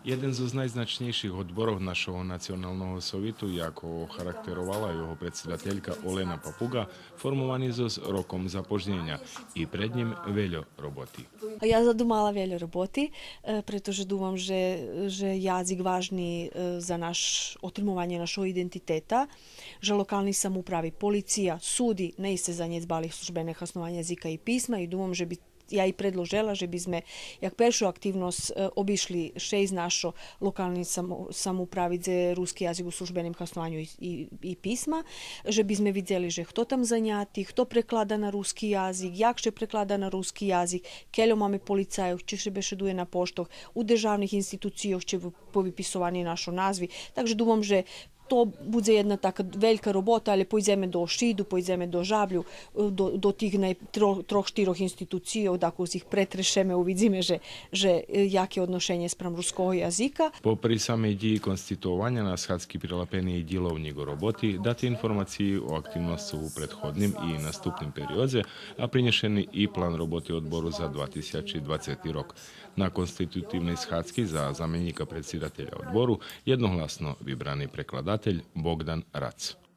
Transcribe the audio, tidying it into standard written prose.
Jeden z najznačnejších odborov našeho nacionálneho sovitu, ako charakterovala jeho predsedateľka Olena Papuga, formovaný so rokom zapoždenia i pred ním veľa roboty. Ja zadumala veľa roboty, pretože dúfam, že jazyk vážny za otrmovanie našho identiteta, že lokálni samoupravi, policija, sudi ne se zanedbali službeného osnovanja jezika i pisma i dúfam, že by ja i predložila, že by sme jak peršu aktivnost obišli 6 našo lokalni samoupravi za ruski jazyk u službenom osnovanju i pisma, že by sme vidjeli, že kto tam zanjati, kto preklada na ruski jazyk, jak še preklada na ruski jazyk, keľo máme policajov, či še bešeduje na poštoch, u državnih institucijoh će povypisovani našo nazvi. Takže dúfam, že to bude jedna taka veľká robota, ale pôjdeme do Šidu, pôjdeme do Žablju, do tých troch, štyroch inštitúcií, ako ich pretrešeme, uvidíme, že jaké odnošenie spram ruského jazyka. Popri samej dії konstituovania na Schadsky prilepený dіlovník roboty, dati informácií o aktivnosti u prethodnim i nastupnim periodze, a prinešený i plán roboty odboru za 2020 rok. Na konstitutívnej Schadsky za zameníka predsjedatelja odboru jednohlasno vybraný prekladateľ Bogdan Rac.